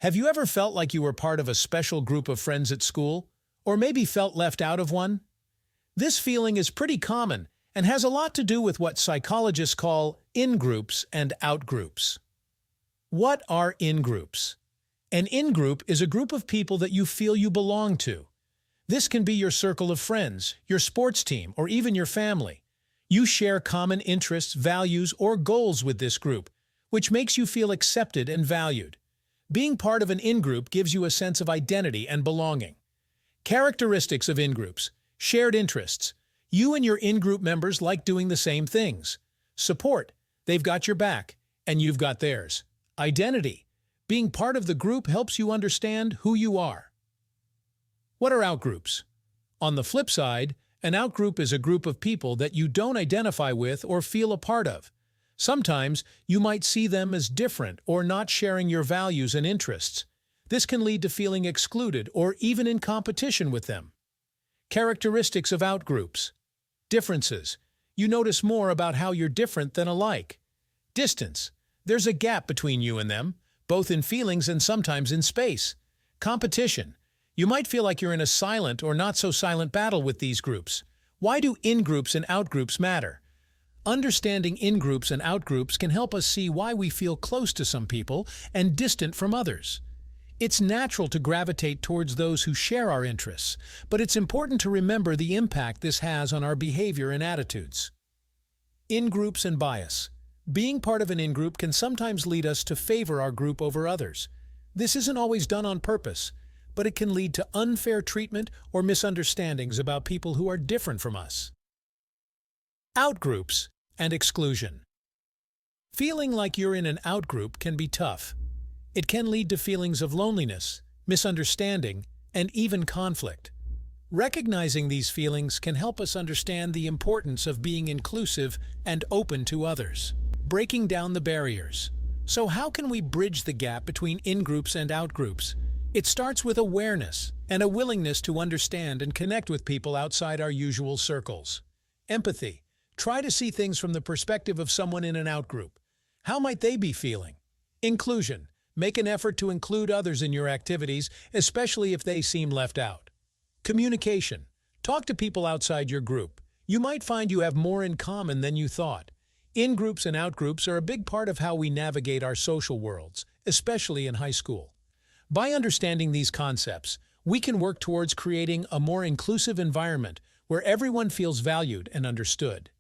Have you ever felt like you were part of a special group of friends at school? Or maybe felt left out of one? This feeling is pretty common and has a lot to do with what psychologists call in-groups and out-groups. What are in-groups? An in-group is a group of people that you feel you belong to. This can be your circle of friends, your sports team, or even your family. You share common interests, values, or goals with this group, which makes you feel accepted and valued. Being part of an in-group gives you a sense of identity and belonging. Characteristics of in-groups: shared interests. You and your in-group members like doing the same things. Support. They've got your back, and you've got theirs. Identity. Being part of the group helps you understand who you are. What are outgroups? On the flip side, an outgroup is a group of people that you don't identify with or feel a part of. Sometimes you might see them as different or not sharing your values and interests. This can lead to feeling excluded or even in competition with them. Characteristics of outgroups. Differences. You notice more about how you're different than alike. Distance. There's a gap between you and them, both in feelings and sometimes in space. Competition. You might feel like you're in a silent or not-so-silent battle with these groups. Why do in-groups and out-groups matter? Understanding in-groups and out-groups can help us see why we feel close to some people and distant from others. It's natural to gravitate towards those who share our interests, but it's important to remember the impact this has on our behavior and attitudes. In-groups and bias. Being part of an in-group can sometimes lead us to favor our group over others. This isn't always done on purpose, but it can lead to unfair treatment or misunderstandings about people who are different from us. Outgroups and exclusion. Feeling like you're in an outgroup can be tough. It can lead to feelings of loneliness, misunderstanding, and even conflict. Recognizing these feelings can help us understand the importance of being inclusive and open to others. Breaking down the barriers. So how can we bridge the gap between in-groups and out-groups? It starts with awareness and a willingness to understand and connect with people outside our usual circles. Empathy. Try to see things from the perspective of someone in an outgroup. How might they be feeling? Inclusion. Make an effort to include others in your activities, especially if they seem left out. Communication. Talk to people outside your group. You might find you have more in common than you thought. In-groups and out-groups are a big part of how we navigate our social worlds, especially in high school. By understanding these concepts, we can work towards creating a more inclusive environment where everyone feels valued and understood.